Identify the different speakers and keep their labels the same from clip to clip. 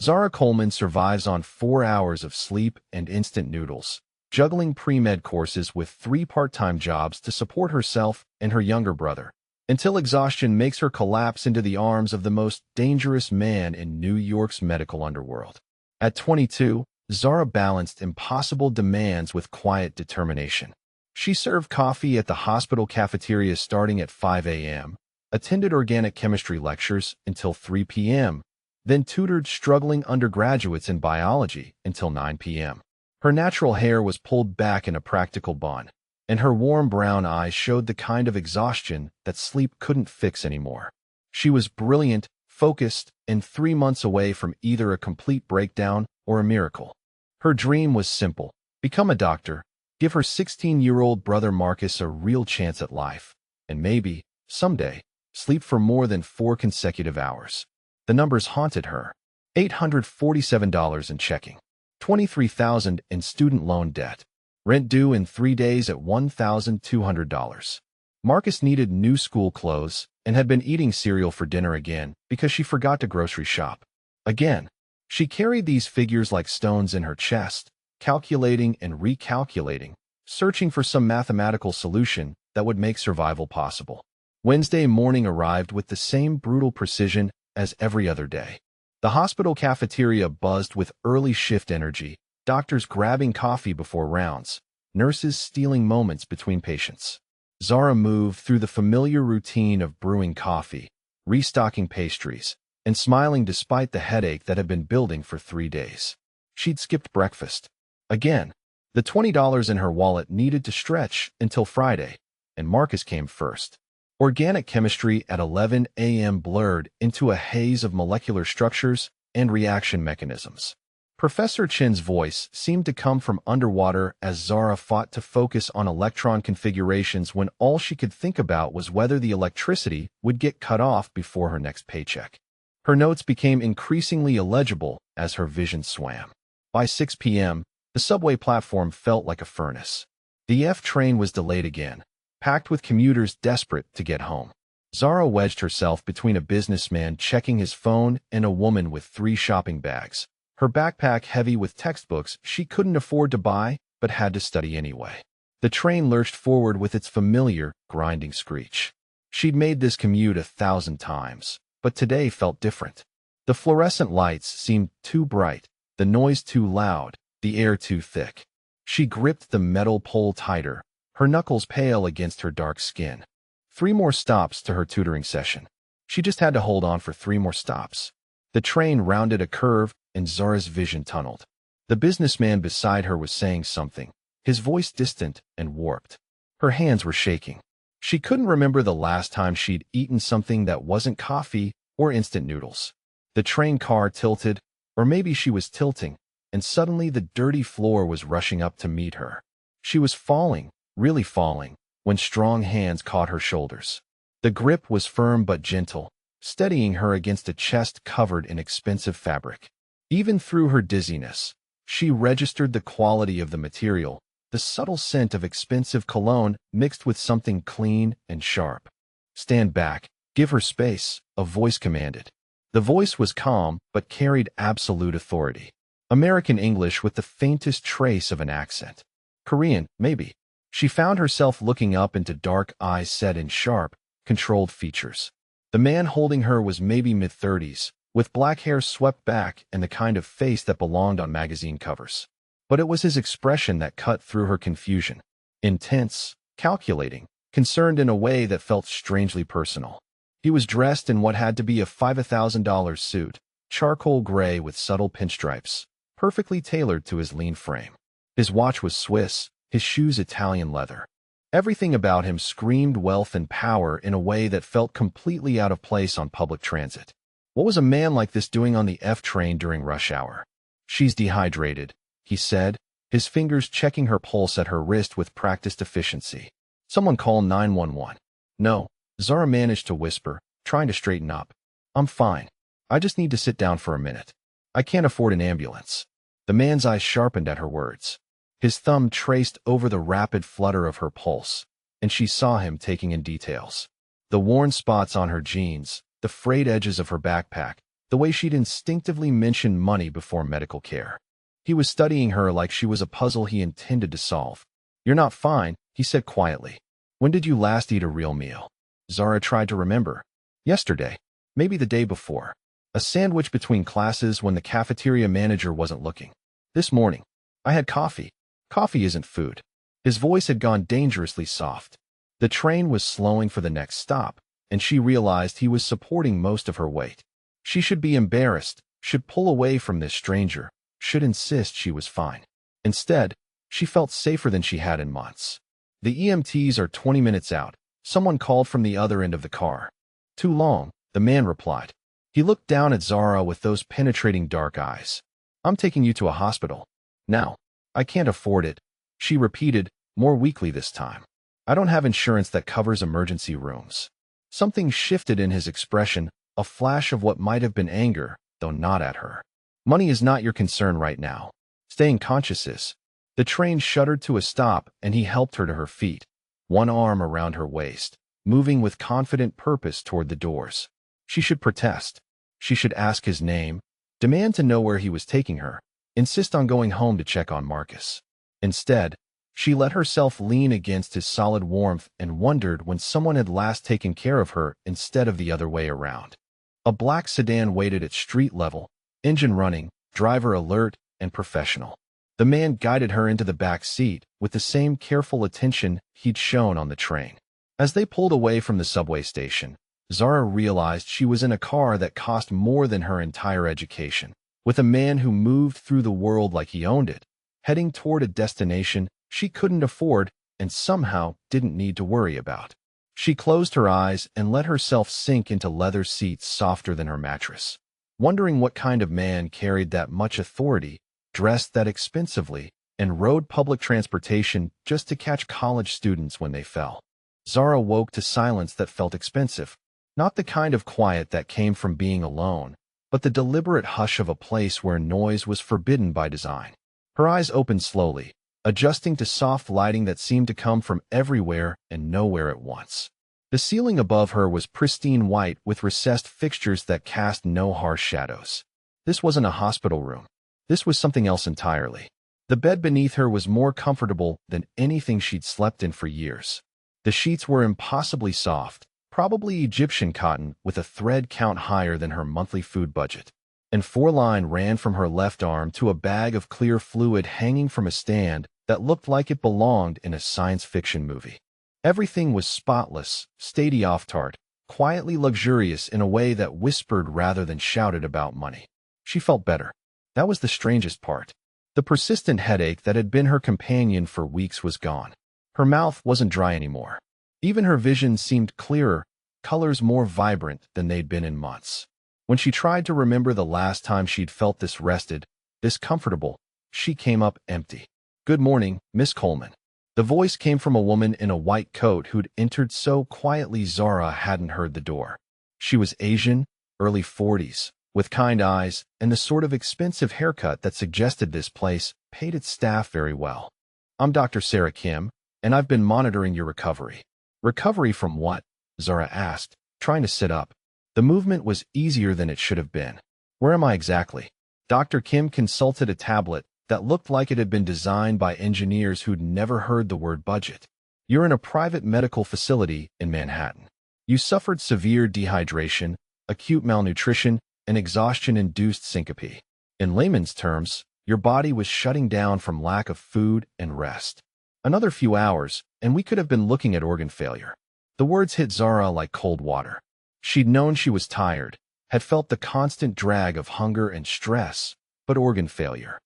Speaker 1: Zara Coleman survives on 4 hours of sleep and instant noodles, juggling pre-med courses with 3 part-time jobs to support herself and her younger brother, until exhaustion makes her collapse into the arms of the most dangerous man in New York's medical underworld. At 22, Zara balanced impossible demands with quiet determination. She served coffee at the hospital cafeteria starting at 5 a.m., attended organic chemistry lectures until 3 p.m., then tutored struggling undergraduates in biology until 9 p.m. Her natural hair was pulled back in a practical bun, and her warm brown eyes showed the kind of exhaustion that sleep couldn't fix anymore. She was brilliant, focused, and 3 months away from either a complete breakdown or a miracle. Her dream was simple: become a doctor, give her 16-year-old brother Marcus a real chance at life, and maybe, someday, sleep for more than 4 consecutive hours. The numbers haunted her. $847 in checking, $23,000 in student loan debt, rent due in 3 days at $1,200. Marcus needed new school clothes and had been eating cereal for dinner again because she forgot to grocery shop. Again, she carried these figures like stones in her chest, calculating and recalculating, searching for some mathematical solution that would make survival possible. Wednesday morning arrived with the same brutal precision as every other day. The hospital cafeteria buzzed with early shift energy, doctors grabbing coffee before rounds, nurses stealing moments between patients. Zara moved through the familiar routine of brewing coffee, restocking pastries, and smiling despite the headache that had been building for 3 days. She'd skipped breakfast. Again, the $20 in her wallet needed to stretch until Friday, and Marcus came first. Organic chemistry at 11 a.m. blurred into a haze of molecular structures and reaction mechanisms. Professor Chin's voice seemed to come from underwater as Zara fought to focus on electron configurations when all she could think about was whether the electricity would get cut off before her next paycheck. Her notes became increasingly illegible as her vision swam. By 6 p.m., the subway platform felt like a furnace. The F train was delayed again, packed with commuters desperate to get home. Zara wedged herself between a businessman checking his phone and a woman with 3 shopping bags, her backpack heavy with textbooks she couldn't afford to buy but had to study anyway. The train lurched forward with its familiar, grinding screech. She'd made this commute 1,000 times, but today felt different. The fluorescent lights seemed too bright, the noise too loud, the air too thick. She gripped the metal pole tighter, her knuckles pale against her dark skin. 3 more stops to her tutoring session. She just had to hold on for 3 more stops. The train rounded a curve and Zara's vision tunneled. The businessman beside her was saying something, his voice distant and warped. Her hands were shaking. She couldn't remember the last time she'd eaten something that wasn't coffee or instant noodles. The train car tilted, or maybe she was tilting, and suddenly the dirty floor was rushing up to meet her. She was falling, really falling, when strong hands caught her shoulders. The grip was firm but gentle, steadying her against a chest covered in expensive fabric. Even through her dizziness, she registered the quality of the material, the subtle scent of expensive cologne mixed with something clean and sharp. "Stand back, give her space," a voice commanded. The voice was calm but carried absolute authority. American English with the faintest trace of an accent. Korean, maybe. She found herself looking up into dark eyes set in sharp, controlled features. The man holding her was maybe mid-30s, with black hair swept back and the kind of face that belonged on magazine covers. But it was his expression that cut through her confusion. Intense, calculating, concerned in a way that felt strangely personal. He was dressed in what had to be a $5,000 suit, charcoal gray with subtle pinstripes, perfectly tailored to his lean frame. His watch was Swiss, his shoes Italian leather. Everything about him screamed wealth and power in a way that felt completely out of place on public transit. What was a man like this doing on the F train during rush hour? "She's dehydrated," he said, his fingers checking her pulse at her wrist with practiced efficiency. "Someone call 911. "No," Zara managed to whisper, trying to straighten up. "I'm fine. I just need to sit down for a minute. I can't afford an ambulance." The man's eyes sharpened at her words. His thumb traced over the rapid flutter of her pulse, and she saw him taking in details. The worn spots on her jeans, the frayed edges of her backpack, the way she'd instinctively mentioned money before medical care. He was studying her like she was a puzzle he intended to solve. "You're not fine," he said quietly. "When did you last eat a real meal?" Zara tried to remember. Yesterday. Maybe the day before. A sandwich between classes when the cafeteria manager wasn't looking. This morning. I had coffee. Coffee isn't food. His voice had gone dangerously soft. The train was slowing for the next stop, and she realized he was supporting most of her weight. She should be embarrassed, should pull away from this stranger, should insist she was fine. Instead, she felt safer than she had in months. "The EMTs are 20 minutes out," someone called from the other end of the car. "Too long," the man replied. He looked down at Zara with those penetrating dark eyes. "I'm taking you to a hospital. Now. I can't afford it," she repeated, more weakly this time. "I don't have insurance that covers emergency rooms." Something shifted in his expression, a flash of what might have been anger, though not at her. "Money is not your concern right now. Staying conscious is." The train shuddered to a stop, and he helped her to her feet, one arm around her waist, moving with confident purpose toward the doors. She should protest. She should ask his name, demand to know where he was taking her, insist on going home to check on Marcus. Instead, she let herself lean against his solid warmth and wondered when someone had last taken care of her instead of the other way around. A black sedan waited at street level, engine running, driver alert, and professional. The man guided her into the back seat with the same careful attention he'd shown on the train. As they pulled away from the subway station, Zara realized she was in a car that cost more than her entire education, with a man who moved through the world like he owned it, heading toward a destination she couldn't afford and somehow didn't need to worry about. She closed her eyes and let herself sink into leather seats softer than her mattress, wondering what kind of man carried that much authority, dressed that expensively, and rode public transportation just to catch college students when they fell. Zara woke to silence that felt expensive, not the kind of quiet that came from being alone, but the deliberate hush of a place where noise was forbidden by design. Her eyes opened slowly, adjusting to soft lighting that seemed to come from everywhere and nowhere at once. The ceiling above her was pristine white with recessed fixtures that cast no harsh shadows. This wasn't a hospital room. This was something else entirely. The bed beneath her was more comfortable than anything she'd slept in for years. The sheets were impossibly soft, probably Egyptian cotton with a thread count higher than her monthly food budget. And 4-line ran from her left arm to a bag of clear fluid hanging from a stand that looked like it belonged in a science fiction movie. Everything was spotless, state-of-the-art, quietly luxurious in a way that whispered rather than shouted about money. She felt better. That was the strangest part. The persistent headache that had been her companion for weeks was gone. Her mouth wasn't dry anymore. Even her vision seemed clearer, colors more vibrant than they'd been in months. When she tried to remember the last time she'd felt this rested, this comfortable, she came up empty. "Good morning, Miss Coleman." The voice came from a woman in a white coat who'd entered so quietly Zara hadn't heard the door. She was Asian, early 40s, with kind eyes and the sort of expensive haircut that suggested this place paid its staff very well. "I'm Dr. Sarah Kim, and I've been monitoring your recovery." "Recovery from what?" Zara asked, trying to sit up. The movement was easier than it should have been. "Where am I exactly?" Dr. Kim consulted a tablet that looked like it had been designed by engineers who'd never heard the word budget. "You're in a private medical facility in Manhattan. You suffered severe dehydration, acute malnutrition, and exhaustion-induced syncope. In layman's terms, your body was shutting down from lack of food and rest. Another few hours, and we could have been looking at organ failure." The words hit Zara like cold water. She'd known she was tired, had felt the constant drag of hunger and stress, but organ failure.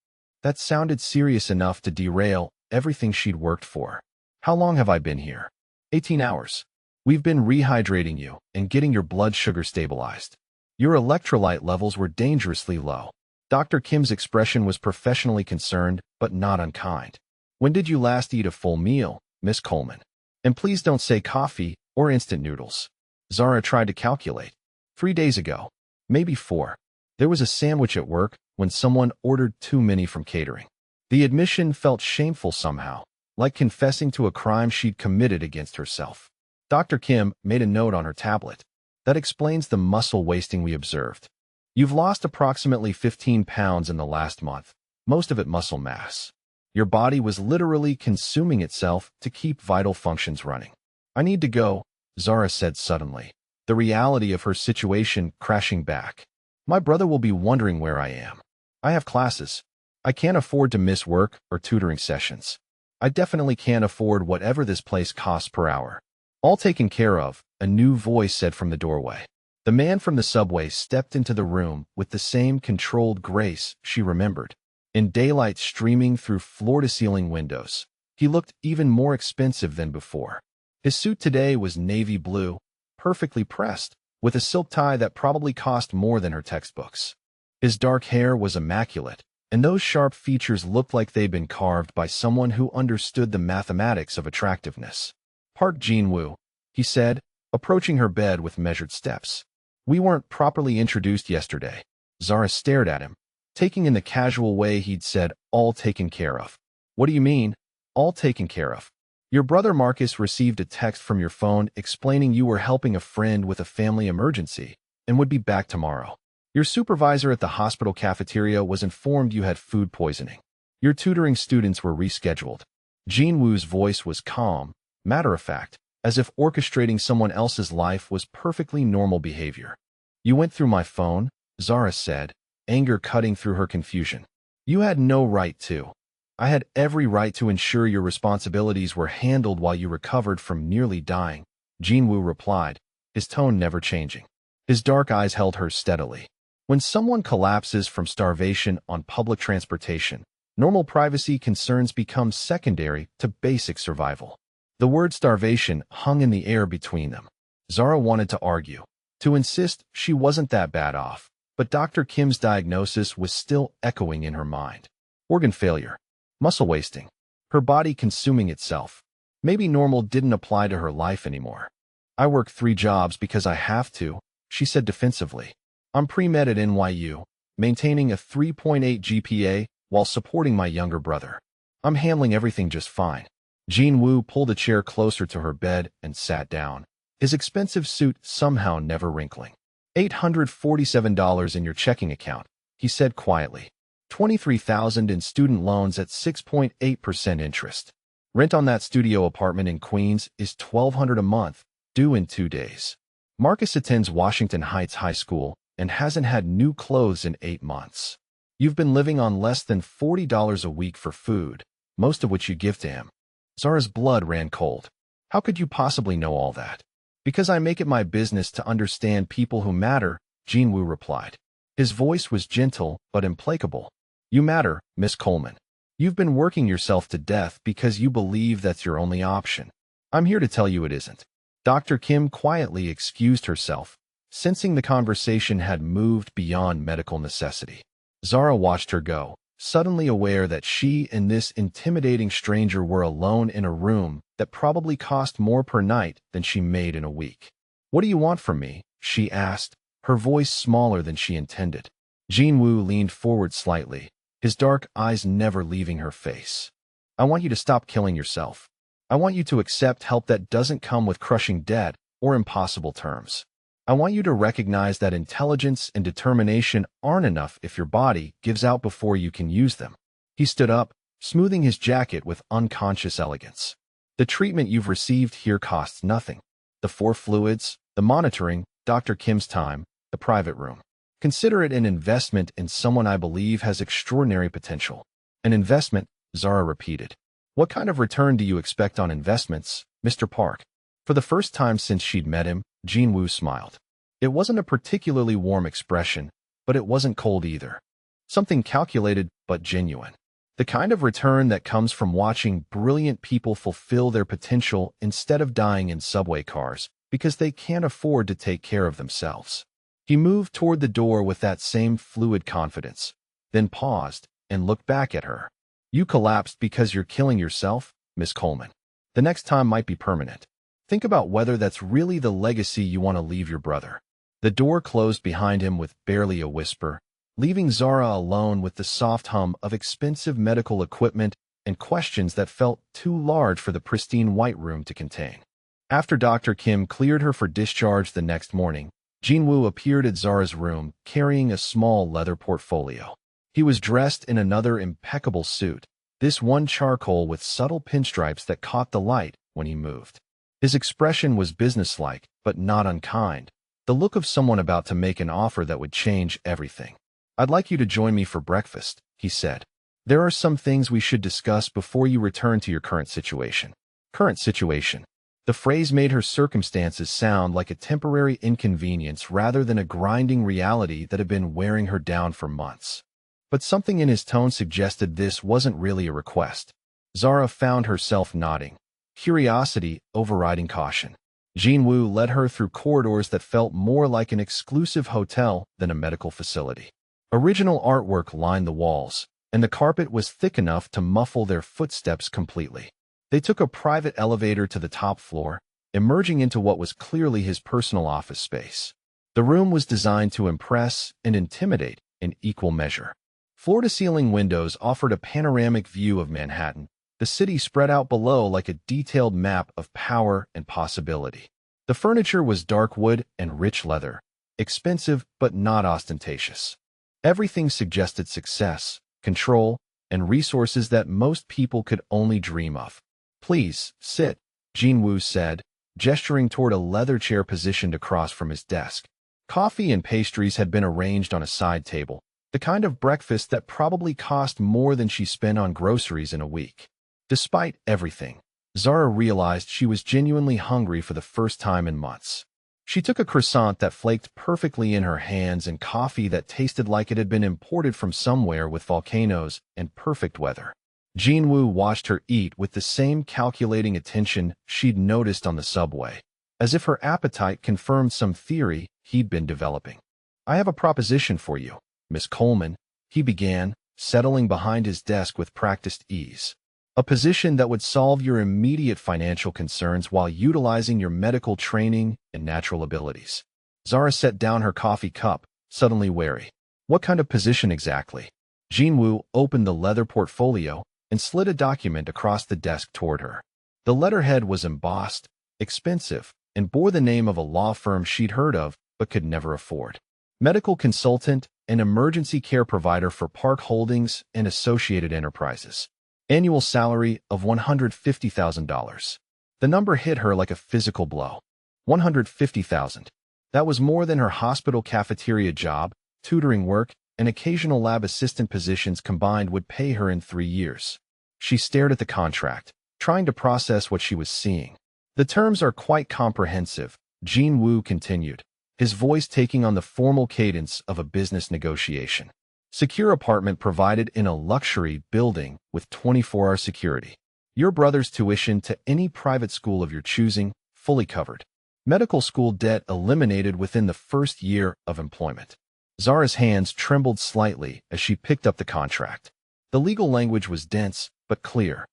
Speaker 1: That sounded serious enough to derail everything she'd worked for. "How long have I been here?" 18 hours. "We've been rehydrating you and getting your blood sugar stabilized. Your electrolyte levels were dangerously low." Dr. Kim's expression was professionally concerned, but not unkind. "When did you last eat a full meal, Miss Coleman? And please don't say coffee or instant noodles." Zara tried to calculate. 3 days ago. Maybe 4. There was a sandwich at work when someone ordered too many from catering. The admission felt shameful somehow, like confessing to a crime she'd committed against herself. Dr. Kim made a note on her tablet. "That explains the muscle wasting we observed. You've lost approximately 15 pounds in the last month, most of it muscle mass. Your body was literally consuming itself to keep vital functions running. I need to go, Zara said suddenly, the reality of her situation crashing back. My brother will be wondering where I am. I have classes. I can't afford to miss work or tutoring sessions. I definitely can't afford whatever this place costs per hour. All taken care of, a new voice said from the doorway. The man from the subway stepped into the room with the same controlled grace she remembered. In daylight streaming through floor-to-ceiling windows, he looked even more expensive than before. His suit today was navy blue, perfectly pressed, with a silk tie that probably cost more than her textbooks. His dark hair was immaculate, and those sharp features looked like they'd been carved by someone who understood the mathematics of attractiveness. Park Jin-woo, he said, approaching her bed with measured steps. We weren't properly introduced yesterday. Zara stared at him, taking in the casual way he'd said, all taken care of. What do you mean, all taken care of? Your brother Marcus received a text from your phone explaining you were helping a friend with a family emergency and would be back tomorrow. Your supervisor at the hospital cafeteria was informed you had food poisoning. Your tutoring students were rescheduled. Jin-woo's voice was calm, matter-of-fact, as if orchestrating someone else's life was perfectly normal behavior. You went through my phone, Zara said, anger cutting through her confusion. You had no right to. I had every right to ensure your responsibilities were handled while you recovered from nearly dying, Jin-woo replied, his tone never changing. His dark eyes held hers steadily. When someone collapses from starvation on public transportation, normal privacy concerns become secondary to basic survival. The word starvation hung in the air between them. Zara wanted to argue, to insist she wasn't that bad off, but Dr. Kim's diagnosis was still echoing in her mind. Organ failure, muscle wasting, her body consuming itself. Maybe normal didn't apply to her life anymore. I work 3 jobs because I have to, she said defensively. I'm pre-med at NYU, maintaining a 3.8 GPA while supporting my younger brother. I'm handling everything just fine. Jin-woo pulled a chair closer to her bed and sat down, his expensive suit somehow never wrinkling. $847 in your checking account, he said quietly. $23,000 in student loans at 6.8% interest. Rent on that studio apartment in Queens is $1,200 a month, due in 2 days. Marcus attends Washington Heights High School and hasn't had new clothes in 8 months. You've been living on less than $40 a week for food, most of which you give to him. Zara's blood ran cold. How could you possibly know all that? Because I make it my business to understand people who matter, Jin-woo replied. His voice was gentle but implacable. You matter, Miss Coleman. You've been working yourself to death because you believe that's your only option. I'm here to tell you it isn't. Dr. Kim quietly excused herself, sensing the conversation had moved beyond medical necessity. Zara watched her go, suddenly aware that she and this intimidating stranger were alone in a room that probably cost more per night than she made in a week. What do you want from me? She asked, her voice smaller than she intended. Jin-woo leaned forward slightly, his dark eyes never leaving her face. I want you to stop killing yourself. I want you to accept help that doesn't come with crushing debt or impossible terms. I want you to recognize that intelligence and determination aren't enough if your body gives out before you can use them. He stood up, smoothing his jacket with unconscious elegance. The treatment you've received here costs nothing. The 4 fluids, the monitoring, Dr. Kim's time, the private room. Consider it an investment in someone I believe has extraordinary potential. An investment, Zara repeated. What kind of return do you expect on investments, Mr. Park? For the first time since she'd met him, Jin-woo smiled. It wasn't a particularly warm expression, but it wasn't cold either. Something calculated but genuine. The kind of return that comes from watching brilliant people fulfill their potential instead of dying in subway cars because they can't afford to take care of themselves. He moved toward the door with that same fluid confidence, then paused and looked back at her. You collapsed because you're killing yourself, Miss Coleman. The next time might be permanent. Think about whether that's really the legacy you want to leave your brother. The door closed behind him with barely a whisper, leaving Zara alone with the soft hum of expensive medical equipment and questions that felt too large for the pristine white room to contain. After Dr. Kim cleared her for discharge the next morning, Jinwoo appeared at Zara's room, carrying a small leather portfolio. He was dressed in another impeccable suit, this one charcoal with subtle pinstripes that caught the light when he moved. His expression was businesslike, but not unkind, the look of someone about to make an offer that would change everything. "I'd like you to join me for breakfast," he said. "There are some things we should discuss before you return to your current situation." Current situation. The phrase made her circumstances sound like a temporary inconvenience rather than a grinding reality that had been wearing her down for months. But something in his tone suggested this wasn't really a request. Zara found herself nodding, curiosity overriding caution. Jinwoo led her through corridors that felt more like an exclusive hotel than a medical facility. Original artwork lined the walls, and the carpet was thick enough to muffle their footsteps completely. They took a private elevator to the top floor, emerging into what was clearly his personal office space. The room was designed to impress and intimidate in equal measure. Floor-to-ceiling windows offered a panoramic view of Manhattan, the city spread out below like a detailed map of power and possibility. The furniture was dark wood and rich leather, expensive but not ostentatious. Everything suggested success, control, and resources that most people could only dream of. "Please, sit," Jinwoo said, gesturing toward a leather chair positioned across from his desk. Coffee and pastries had been arranged on a side table, the kind of breakfast that probably cost more than she spent on groceries in a week. Despite everything, Zara realized she was genuinely hungry for the first time in months. She took a croissant that flaked perfectly in her hands and coffee that tasted like it had been imported from somewhere with volcanoes and perfect weather. Jinwoo watched her eat with the same calculating attention she'd noticed on the subway, as if her appetite confirmed some theory he'd been developing. "I have a proposition for you, Miss Coleman," he began, settling behind his desk with practiced ease. "A position that would solve your immediate financial concerns while utilizing your medical training and natural abilities." Zara set down her coffee cup, suddenly wary. "What kind of position exactly?" Jinwoo opened the leather portfolio and slid a document across the desk toward her. The letterhead was embossed, expensive, and bore the name of a law firm she'd heard of but could never afford. Medical consultant and emergency care provider for Park Holdings and Associated Enterprises. Annual salary of $150,000. The number hit her like a physical blow. $150,000. That was more than her hospital cafeteria job, tutoring work, and occasional lab assistant positions combined would pay her in 3 years. She stared at the contract, trying to process what she was seeing. "The terms are quite comprehensive," Jinwoo continued, his voice taking on the formal cadence of a business negotiation. "Secure apartment provided in a luxury building with 24-hour security. Your brother's tuition to any private school of your choosing, fully covered. Medical school debt eliminated within the first year of employment." Zara's hands trembled slightly as she picked up the contract. The legal language was dense, but clear.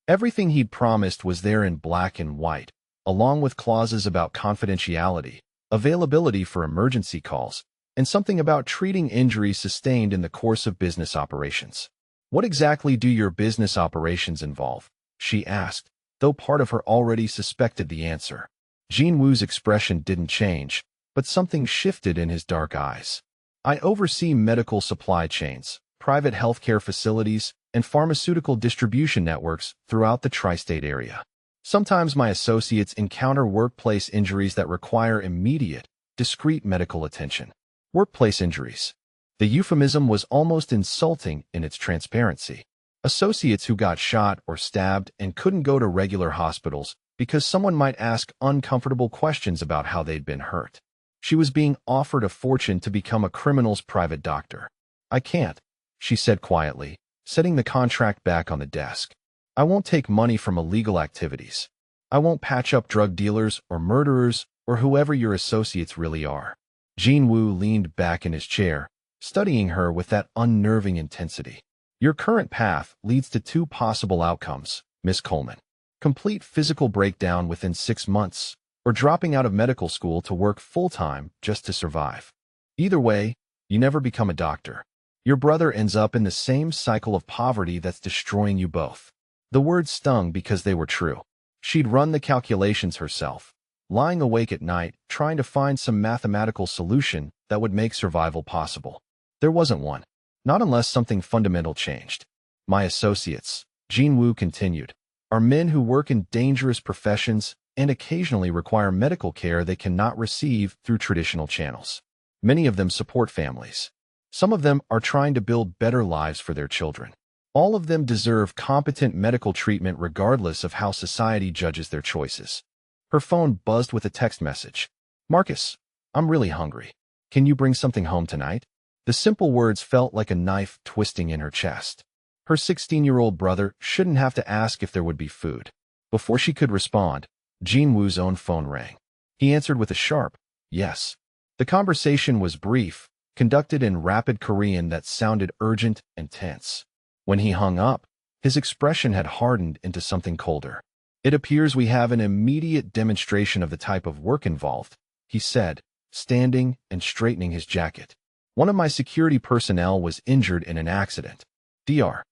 Speaker 1: Everything he'd promised was there in black and white, along with clauses about confidentiality, availability for emergency calls, and something about treating injuries sustained in the course of business operations. "What exactly do your business operations involve?" she asked, though part of her already suspected the answer. Jinwoo's expression didn't change, but something shifted in his dark eyes. "I oversee medical supply chains, private healthcare facilities, and pharmaceutical distribution networks throughout the tri-state area. Sometimes my associates encounter workplace injuries that require immediate, discreet medical attention." Workplace injuries. The euphemism was almost insulting in its transparency. Associates who got shot or stabbed and couldn't go to regular hospitals because someone might ask uncomfortable questions about how they'd been hurt. She was being offered a fortune to become a criminal's private doctor. "I can't," she said quietly, setting the contract back on the desk. "I won't take money from illegal activities. I won't patch up drug dealers or murderers or whoever your associates really are." Jinwoo leaned back in his chair, studying her with that unnerving intensity. "Your current path leads to 2 possible outcomes, Miss Coleman. Complete physical breakdown within 6 months, or dropping out of medical school to work full-time just to survive. Either way, you never become a doctor. Your brother ends up in the same cycle of poverty that's destroying you both." The words stung because they were true. She'd run the calculations herself. lying awake at night, trying to find some mathematical solution that would make survival possible. There wasn't one. Not unless something fundamental changed. My associates, Jean Wu continued, are men who work in dangerous professions and occasionally require medical care they cannot receive through traditional channels. Many of them support families. Some of them are trying to build better lives for their children. All of them deserve competent medical treatment regardless of how society judges their choices. Her phone buzzed with a text message. Marcus, I'm really hungry. Can you bring something home tonight? The simple words felt like a knife twisting in her chest. Her 16-year-old brother shouldn't have to ask if there would be food. Before she could respond, Jean Wu's own phone rang. He answered with a sharp, yes. The conversation was brief, conducted in rapid Korean that sounded urgent and tense. When he hung up, his expression had hardened into something colder. It appears we have an immediate demonstration of the type of work involved, he said, standing and straightening his jacket. One of my security personnel was injured in an accident. Dr.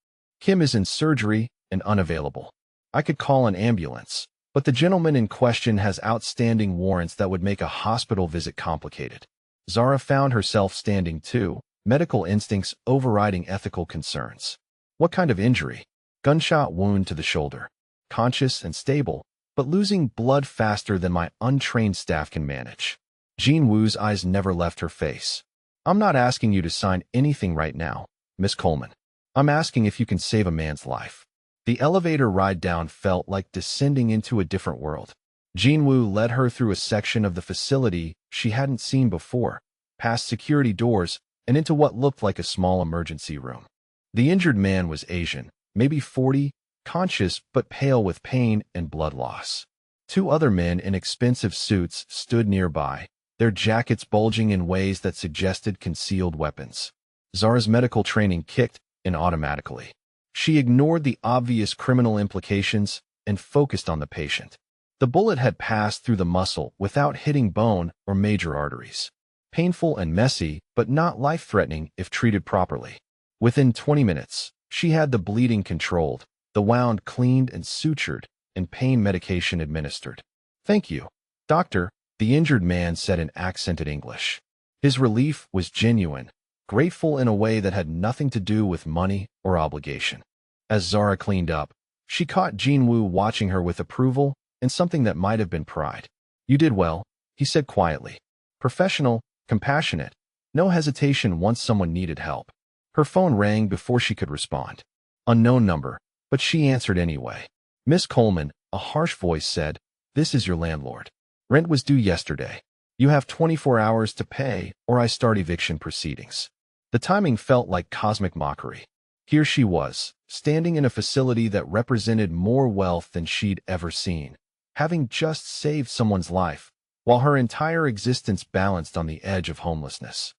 Speaker 1: Kim is in surgery and unavailable. I could call an ambulance, but the gentleman in question has outstanding warrants that would make a hospital visit complicated. Zara found herself standing too, medical instincts overriding ethical concerns. What kind of injury? Gunshot wound to the shoulder. Conscious and stable, but losing blood faster than my untrained staff can manage. Jean Wu's eyes never left her face. I'm not asking you to sign anything right now, Miss Coleman. I'm asking if you can save a man's life. The elevator ride down felt like descending into a different world. Jean Wu led her through a section of the facility she hadn't seen before, past security doors, and into what looked like a small emergency room. The injured man was Asian, maybe 40, conscious but pale with pain and blood loss. Two other men in expensive suits stood nearby, their jackets bulging in ways that suggested concealed weapons. Zara's medical training kicked in automatically. She ignored the obvious criminal implications and focused on the patient. The bullet had passed through the muscle without hitting bone or major arteries. Painful and messy, but not life-threatening if treated properly. Within 20 minutes, she had the bleeding controlled, the wound cleaned and sutured, and pain medication administered. Thank you, doctor, the injured man said in accented English. His relief was genuine, grateful in a way that had nothing to do with money or obligation. As Zara cleaned up, she caught Jean Wu watching her with approval and something that might have been pride. You did well, he said quietly. Professional, compassionate, no hesitation once someone needed help. Her phone rang before she could respond. Unknown number, but she answered anyway. Miss Coleman, a harsh voice said, this is your landlord. Rent was due yesterday. You have 24 hours to pay, or I start eviction proceedings. The timing felt like cosmic mockery. Here she was, standing in a facility that represented more wealth than she'd ever seen, having just saved someone's life, while her entire existence balanced on the edge of homelessness.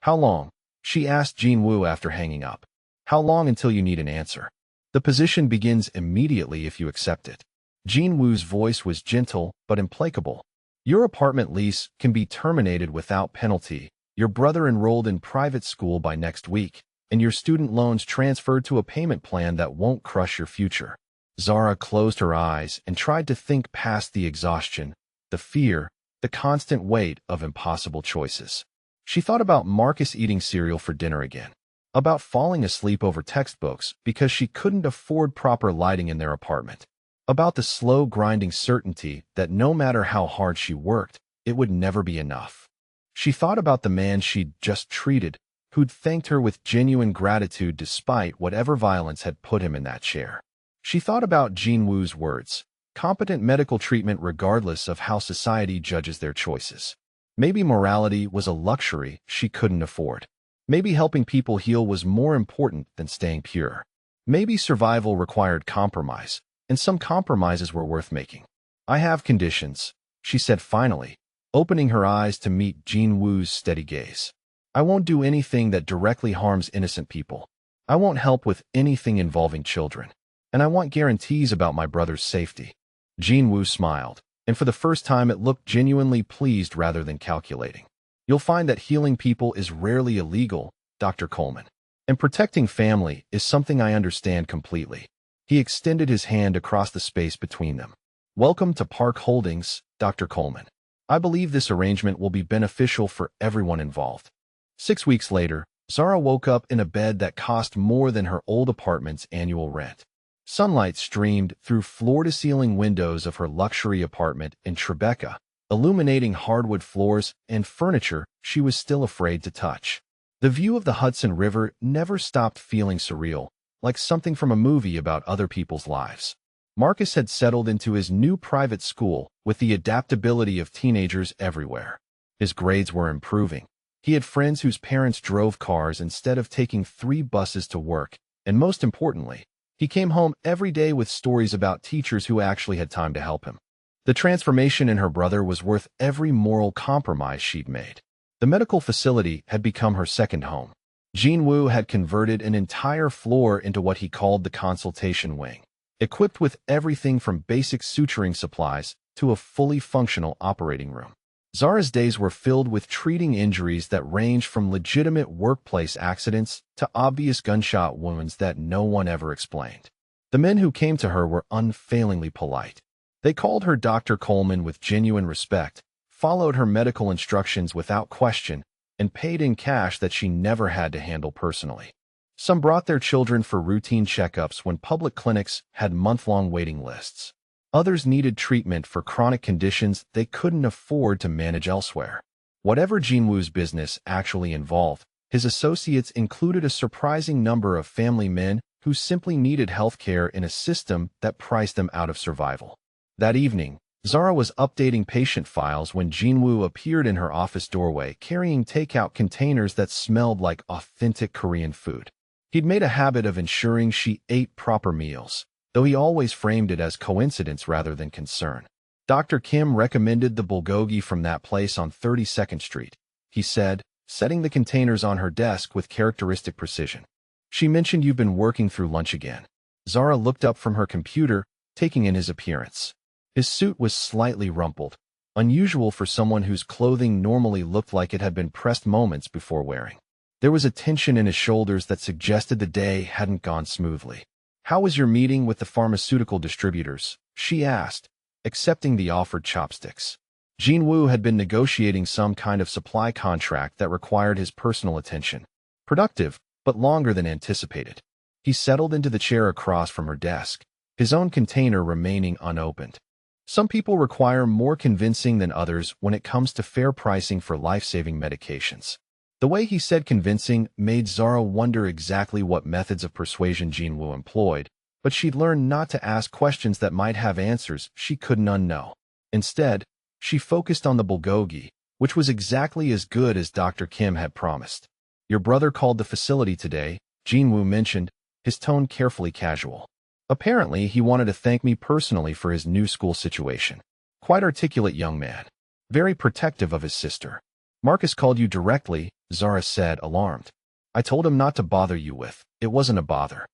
Speaker 1: How long? She asked Jean Wu after hanging up. How long until you need an answer? The position begins immediately if you accept it. Jean Wu's voice was gentle but implacable. Your apartment lease can be terminated without penalty, your brother enrolled in private school by next week, and your student loans transferred to a payment plan that won't crush your future. Zara closed her eyes and tried to think past the exhaustion, the fear, the constant weight of impossible choices. She thought about Marcus eating cereal for dinner again, about falling asleep over textbooks because she couldn't afford proper lighting in their apartment, about the slow grinding certainty that no matter how hard she worked, it would never be enough. She thought about the man she'd just treated, who'd thanked her with genuine gratitude despite whatever violence had put him in that chair. She thought about Jean Wu's words, competent medical treatment regardless of how society judges their choices. Maybe morality was a luxury she couldn't afford. Maybe helping people heal was more important than staying pure. Maybe survival required compromise, and some compromises were worth making. I have conditions, she said finally, opening her eyes to meet Jean Wu's steady gaze. I won't do anything that directly harms innocent people. I won't help with anything involving children. And I want guarantees about my brother's safety. Jean Wu smiled, and for the first time it looked genuinely pleased rather than calculating. You'll find that healing people is rarely illegal, Dr. Coleman. And protecting family is something I understand completely. He extended his hand across the space between them. Welcome to Park Holdings, Dr. Coleman. I believe this arrangement will be beneficial for everyone involved. 6 weeks later, Zara woke up in a bed that cost more than her old apartment's annual rent. Sunlight streamed through floor-to-ceiling windows of her luxury apartment in Tribeca, illuminating hardwood floors and furniture she was still afraid to touch. The view of the Hudson River never stopped feeling surreal, like something from a movie about other people's lives. Marcus had settled into his new private school with the adaptability of teenagers everywhere. His grades were improving. He had friends whose parents drove cars instead of taking 3 buses to work, and most importantly, he came home every day with stories about teachers who actually had time to help him. The transformation in her brother was worth every moral compromise she'd made. The medical facility had become her second home. Jinwoo had converted an entire floor into what he called the consultation wing, equipped with everything from basic suturing supplies to a fully functional operating room. Zara's days were filled with treating injuries that ranged from legitimate workplace accidents to obvious gunshot wounds that no one ever explained. The men who came to her were unfailingly polite. They called her Dr. Coleman with genuine respect, followed her medical instructions without question, and paid in cash that she never had to handle personally. Some brought their children for routine checkups when public clinics had month-long waiting lists. Others needed treatment for chronic conditions they couldn't afford to manage elsewhere. Whatever Jinwoo's business actually involved, his associates included a surprising number of family men who simply needed health care in a system that priced them out of survival. That evening, Zara was updating patient files when Jinwoo appeared in her office doorway carrying takeout containers that smelled like authentic Korean food. He'd made a habit of ensuring she ate proper meals, though he always framed it as coincidence rather than concern. Dr. Kim recommended the bulgogi from that place on 32nd Street, he said, setting the containers on her desk with characteristic precision. She mentioned you've been working through lunch again. Zara looked up from her computer, taking in his appearance. His suit was slightly rumpled, unusual for someone whose clothing normally looked like it had been pressed moments before wearing. There was a tension in his shoulders that suggested the day hadn't gone smoothly. "How was your meeting with the pharmaceutical distributors?" she asked, accepting the offered chopsticks. Jinwoo had been negotiating some kind of supply contract that required his personal attention. Productive, but longer than anticipated. He settled into the chair across from her desk, his own container remaining unopened. Some people require more convincing than others when it comes to fair pricing for life-saving medications. The way he said convincing made Zara wonder exactly what methods of persuasion Jinwoo employed, but she'd learned not to ask questions that might have answers she couldn't unknow. Instead, she focused on the bulgogi, which was exactly as good as Dr. Kim had promised. "Your brother called the facility today," Jinwoo mentioned, his tone carefully casual. "Apparently, he wanted to thank me personally for his new school situation." Quite articulate young man. Very protective of his sister. "Marcus called you directly," Zara said, alarmed. "I told him not to bother you with. It wasn't a bother."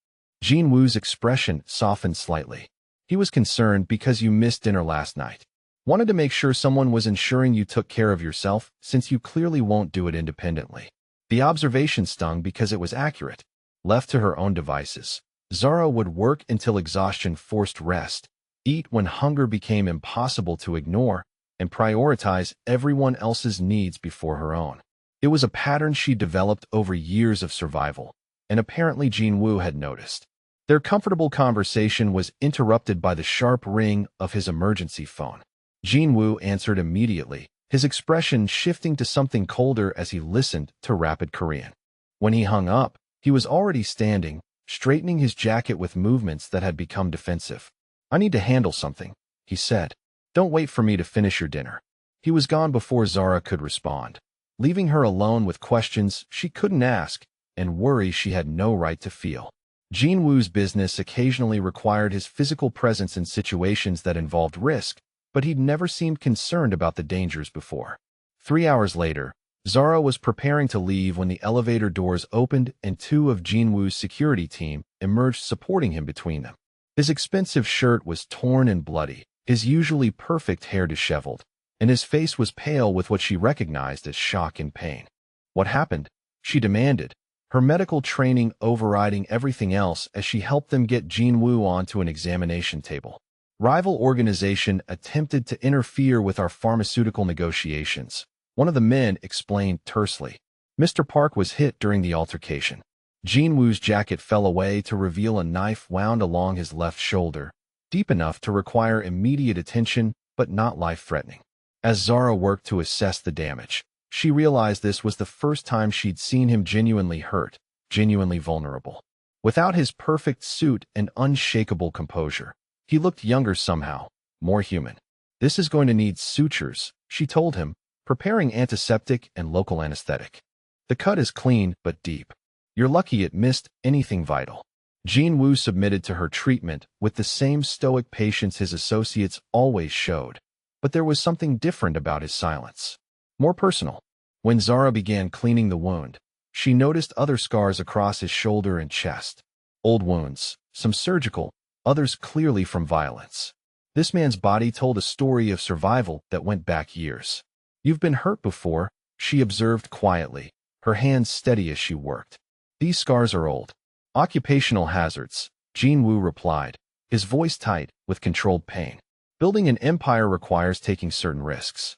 Speaker 1: Jinwoo's expression softened slightly. "He was concerned because you missed dinner last night. Wanted to make sure someone was ensuring you took care of yourself, since you clearly won't do it independently." The observation stung because it was accurate. Left to her own devices, Zara would work until exhaustion forced rest, eat when hunger became impossible to ignore, and prioritize everyone else's needs before her own. It was a pattern she developed over years of survival, and apparently Jinwoo had noticed. Their comfortable conversation was interrupted by the sharp ring of his emergency phone. Jinwoo answered immediately, his expression shifting to something colder as he listened to rapid Korean. When he hung up, he was already standing, straightening his jacket with movements that had become defensive. "I need to handle something," he said. "Don't wait for me to finish your dinner." He was gone before Zara could respond, leaving her alone with questions she couldn't ask and worry she had no right to feel. Jinwoo's business occasionally required his physical presence in situations that involved risk, but he'd never seemed concerned about the dangers before. 3 hours later, Zara was preparing to leave when the elevator doors opened and 2 of Jinwoo's security team emerged supporting him between them. His expensive shirt was torn and bloody, his usually perfect hair disheveled, and his face was pale with what she recognized as shock and pain. "What happened?" she demanded, her medical training overriding everything else as she helped them get Jinwoo onto an examination table. Rival organization attempted to interfere with our pharmaceutical negotiations. One of the men explained tersely. Mr. Park was hit during the altercation. Jinwoo's jacket fell away to reveal a knife wound along his left shoulder, deep enough to require immediate attention but not life-threatening. As Zara worked to assess the damage, she realized this was the first time she'd seen him genuinely hurt, genuinely vulnerable. Without his perfect suit and unshakable composure, he looked younger somehow, more human. This is going to need sutures, she told him, preparing antiseptic and local anesthetic. The cut is clean but deep. You're lucky it missed anything vital. Jinwoo submitted to her treatment with the same stoic patience his associates always showed. But there was something different about his silence. More personal. When Zara began cleaning the wound, she noticed other scars across his shoulder and chest. Old wounds, some surgical, others clearly from violence. This man's body told a story of survival that went back years. You've been hurt before, she observed quietly, her hands steady as she worked. These scars are old. Occupational hazards, Jinwoo replied, his voice tight with controlled pain. Building an empire requires taking certain risks.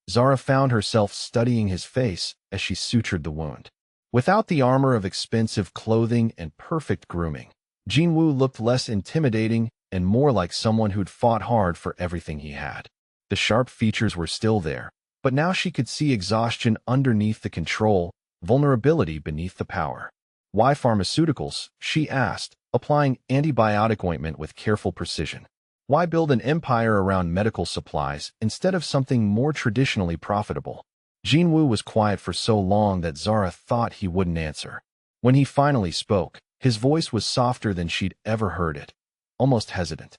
Speaker 1: Zara found herself studying his face as she sutured the wound. Without the armor of expensive clothing and perfect grooming, Jinwoo looked less intimidating and more like someone who'd fought hard for everything he had. The sharp features were still there, but now she could see exhaustion underneath the control, vulnerability beneath the power. Why pharmaceuticals? She asked, applying antibiotic ointment with careful precision. Why build an empire around medical supplies instead of something more traditionally profitable? Jinwoo was quiet for so long that Zara thought he wouldn't answer. When he finally spoke, his voice was softer than she'd ever heard it, almost hesitant.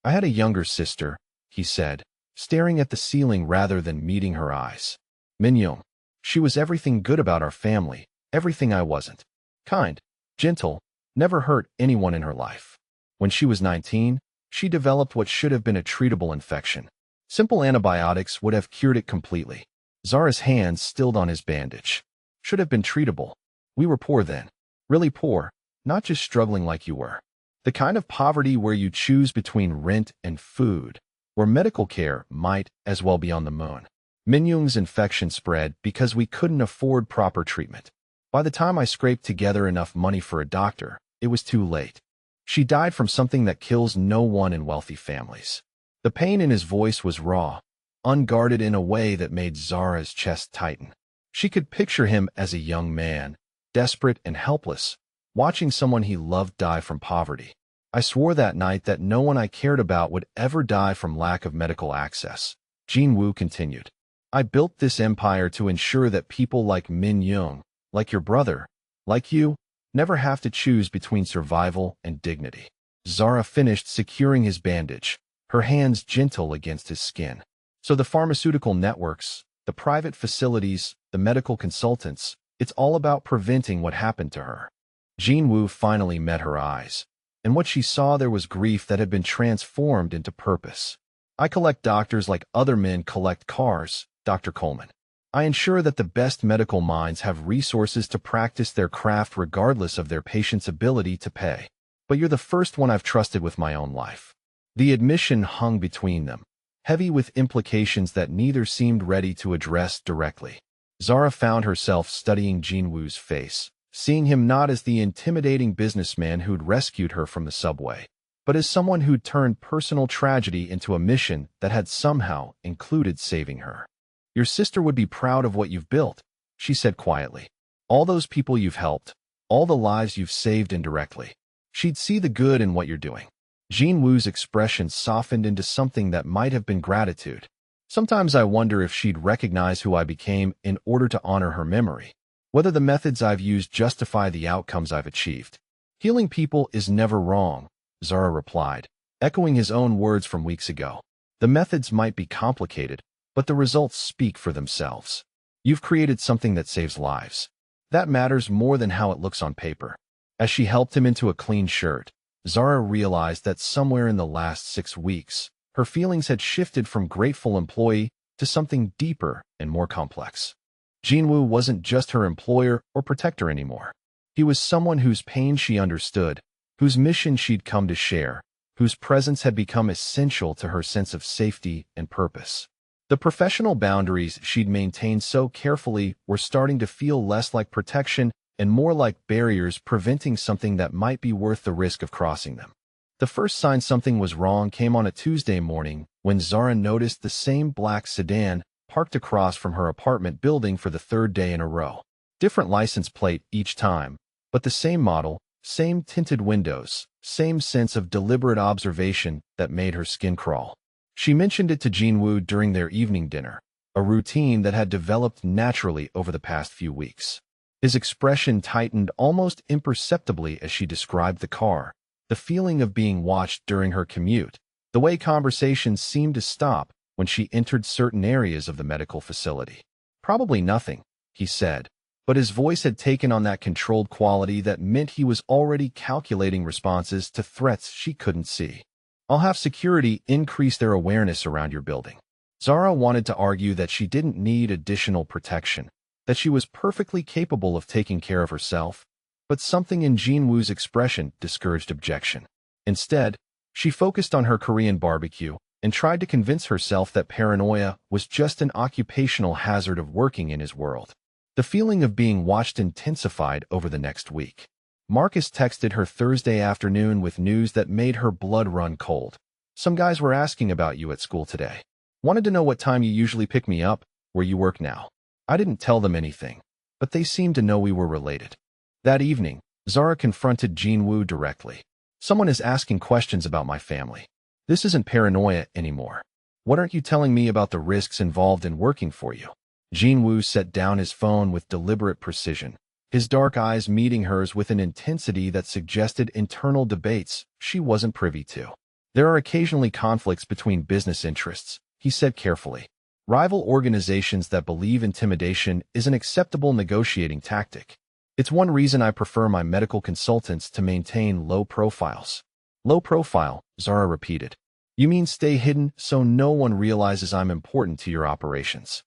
Speaker 1: I had a younger sister, he said, staring at the ceiling rather than meeting her eyes. Minyoung. She was everything good about our family, everything I wasn't. Kind, gentle, never hurt anyone in her life. When she was 19, she developed what should have been a treatable infection. Simple antibiotics would have cured it completely. Zara's hands stilled on his bandage. Should have been treatable. We were poor then. Really poor, not just struggling like you were. The kind of poverty where you choose between rent and food, where medical care might as well be on the moon. Minyoung's infection spread because we couldn't afford proper treatment. By the time I scraped together enough money for a doctor, it was too late. She died from something that kills no one in wealthy families. The pain in his voice was raw, unguarded in a way that made Zara's chest tighten. She could picture him as a young man, desperate and helpless, watching someone he loved die from poverty. I swore that night that no one I cared about would ever die from lack of medical access. Jinwoo continued. I built this empire to ensure that people like Minyoung, like your brother, like you, never have to choose between survival and dignity. Zara finished securing his bandage, her hands gentle against his skin. So the pharmaceutical networks, the private facilities, the medical consultants, it's all about preventing what happened to her. Jinwoo finally met her eyes, and what she saw there was grief that had been transformed into purpose. I collect doctors like other men collect cars, Dr. Coleman. I ensure that the best medical minds have resources to practice their craft regardless of their patient's ability to pay. But you're the first one I've trusted with my own life. The admission hung between them, heavy with implications that neither seemed ready to address directly. Zara found herself studying Jinwoo's face, seeing him not as the intimidating businessman who'd rescued her from the subway, but as someone who'd turned personal tragedy into a mission that had somehow included saving her. Your sister would be proud of what you've built, she said quietly. All those people you've helped, all the lives you've saved indirectly. She'd see the good in what you're doing. Jinwoo's expression softened into something that might have been gratitude. Sometimes I wonder if she'd recognize who I became in order to honor her memory. Whether the methods I've used justify the outcomes I've achieved. Healing people is never wrong, Zara replied, echoing his own words from weeks ago. The methods might be complicated, but the results speak for themselves. You've created something that saves lives. That matters more than how it looks on paper. As she helped him into a clean shirt, Zara realized that somewhere in the last 6 weeks, her feelings had shifted from grateful employee to something deeper and more complex. Jinwoo wasn't just her employer or protector anymore. He was someone whose pain she understood, whose mission she'd come to share, whose presence had become essential to her sense of safety and purpose. The professional boundaries she'd maintained so carefully were starting to feel less like protection and more like barriers preventing something that might be worth the risk of crossing them. The first sign something was wrong came on a Tuesday morning when Zara noticed the same black sedan parked across from her apartment building for the third day in a row. Different license plate each time, but the same model, same tinted windows, same sense of deliberate observation that made her skin crawl. She mentioned it to Jinwoo during their evening dinner, a routine that had developed naturally over the past few weeks. His expression tightened almost imperceptibly as she described the car, the feeling of being watched during her commute, the way conversations seemed to stop when she entered certain areas of the medical facility. "Probably nothing," he said, but his voice had taken on that controlled quality that meant he was already calculating responses to threats she couldn't see. "I'll have security increase their awareness around your building." Zara wanted to argue that she didn't need additional protection, that she was perfectly capable of taking care of herself, but something in Jinwoo's expression discouraged objection. Instead, she focused on her Korean barbecue and tried to convince herself that paranoia was just an occupational hazard of working in his world. The feeling of being watched intensified over the next week. Marcus texted her Thursday afternoon with news that made her blood run cold. "Some guys were asking about you at school today. Wanted to know what time you usually pick me up, where you work now." I didn't tell them anything, but they seemed to know we were related. That evening, Zara confronted Jinwoo directly. "Someone is asking questions about my family. This isn't paranoia anymore. What aren't you telling me about the risks involved in working for you?" Jinwoo set down his phone with deliberate precision, his dark eyes meeting hers with an intensity that suggested internal debates she wasn't privy to. "There are occasionally conflicts between business interests," he said carefully. "Rival organizations that believe intimidation is an acceptable negotiating tactic. It's one reason I prefer my medical consultants to maintain low profiles." "Low profile," Zara repeated. "You mean stay hidden so no one realizes I'm important to your operations?"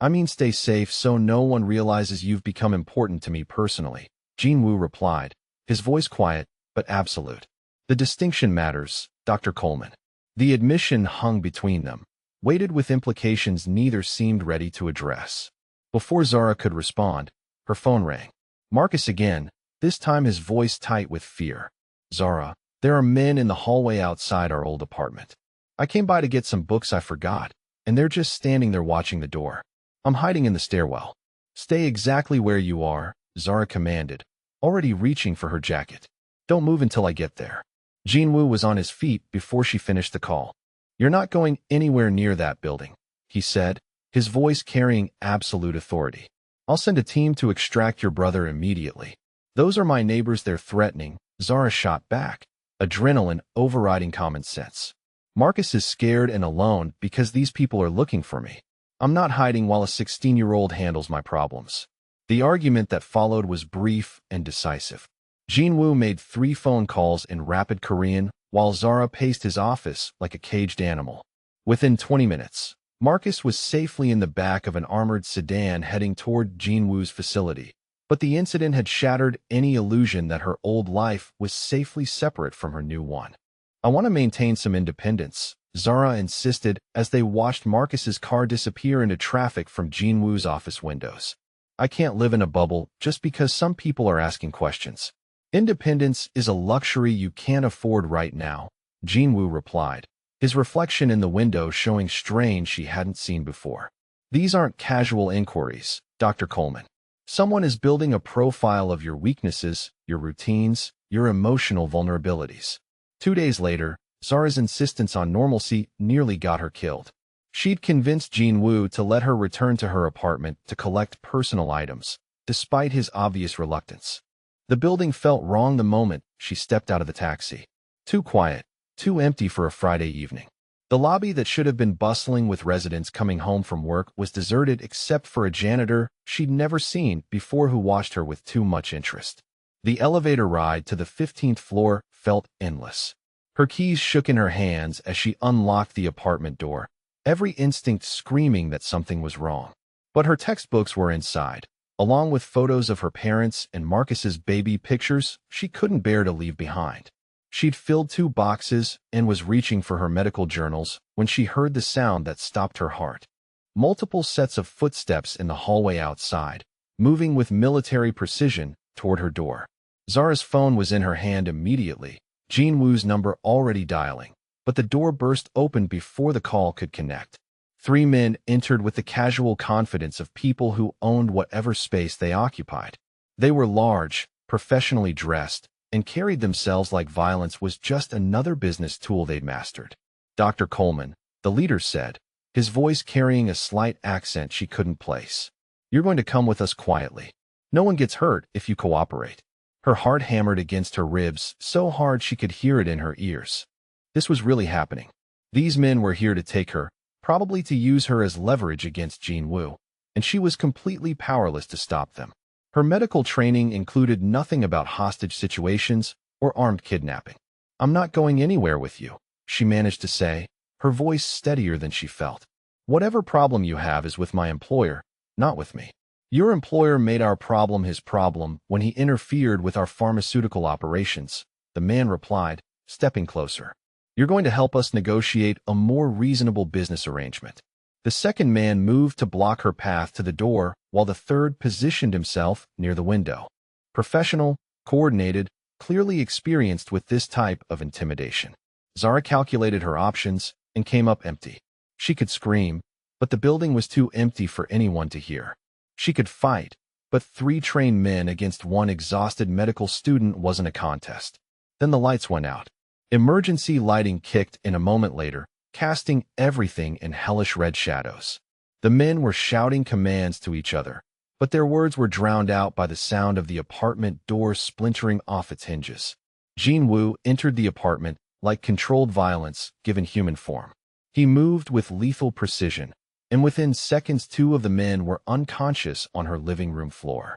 Speaker 1: "I mean stay safe so no one realizes you've become important to me personally," Jinwoo replied, his voice quiet but absolute. "The distinction matters, Dr. Coleman." The admission hung between them, weighted with implications neither seemed ready to address. Before Zara could respond, her phone rang. Marcus again, this time his voice tight with fear. "Zara, there are men in the hallway outside our old apartment. I came by to get some books I forgot, and they're just standing there watching the door. I'm hiding in the stairwell." "Stay exactly where you are," Zara commanded, already reaching for her jacket. "Don't move until I get there." Jinwoo was on his feet before she finished the call. "You're not going anywhere near that building," he said, his voice carrying absolute authority. "I'll send a team to extract your brother immediately." "Those are my neighbors they're threatening," Zara shot back, adrenaline overriding common sense. "Marcus is scared and alone because these people are looking for me. I'm not hiding while a 16-year-old handles my problems." The argument that followed was brief and decisive. Jinwoo made 3 phone calls in rapid Korean while Zara paced his office like a caged animal. Within 20 minutes, Marcus was safely in the back of an armored sedan heading toward Jinwoo's facility, but the incident had shattered any illusion that her old life was safely separate from her new one. "I want to maintain some independence," Zara insisted as they watched Marcus's car disappear into traffic from Jinwoo's office windows. "I can't live in a bubble just because some people are asking questions." "Independence is a luxury you can't afford right now," Jinwoo replied, his reflection in the window showing strain she hadn't seen before. "These aren't casual inquiries, Dr. Coleman. Someone is building a profile of your weaknesses, your routines, your emotional vulnerabilities." 2 days later, Zara's insistence on normalcy nearly got her killed. She'd convinced Jinwoo to let her return to her apartment to collect personal items, despite his obvious reluctance. The building felt wrong the moment she stepped out of the taxi. Too quiet, too empty for a Friday evening. The lobby that should have been bustling with residents coming home from work was deserted except for a janitor she'd never seen before who watched her with too much interest. The elevator ride to the 15th floor felt endless. Her keys shook in her hands as she unlocked the apartment door, every instinct screaming that something was wrong. But her textbooks were inside, along with photos of her parents and Marcus's baby pictures she couldn't bear to leave behind. She'd filled 2 boxes and was reaching for her medical journals when she heard the sound that stopped her heart. Multiple sets of footsteps in the hallway outside, moving with military precision toward her door. Zara's phone was in her hand immediately, Jin Woo's number already dialing, but the door burst open before the call could connect. 3 men entered with the casual confidence of people who owned whatever space they occupied. They were large, professionally dressed, and carried themselves like violence was just another business tool they'd mastered. Dr. Coleman, the leader said, his voice carrying a slight accent she couldn't place. You're going to come with us quietly. No one gets hurt if you cooperate. Her heart hammered against her ribs so hard she could hear it in her ears. This was really happening. These men were here to take her, probably to use her as leverage against Jin Woo, and she was completely powerless to stop them. Her medical training included nothing about hostage situations or armed kidnapping. I'm not going anywhere with you, she managed to say, her voice steadier than she felt. Whatever problem you have is with my employer, not with me. Your employer made our problem his problem when he interfered with our pharmaceutical operations, the man replied, stepping closer. You're going to help us negotiate a more reasonable business arrangement. The second man moved to block her path to the door while the third positioned himself near the window. Professional, coordinated, clearly experienced with this type of intimidation. Zara calculated her options and came up empty. She could scream, but the building was too empty for anyone to hear. She could fight, but 3 trained men against 1 exhausted medical student wasn't a contest. Then the lights went out. Emergency lighting kicked in a moment later, casting everything in hellish red shadows. The men were shouting commands to each other, but their words were drowned out by the sound of the apartment door splintering off its hinges. Jin Woo entered the apartment like controlled violence given human form. He moved with lethal precision, and within seconds 2 of the men were unconscious on her living room floor.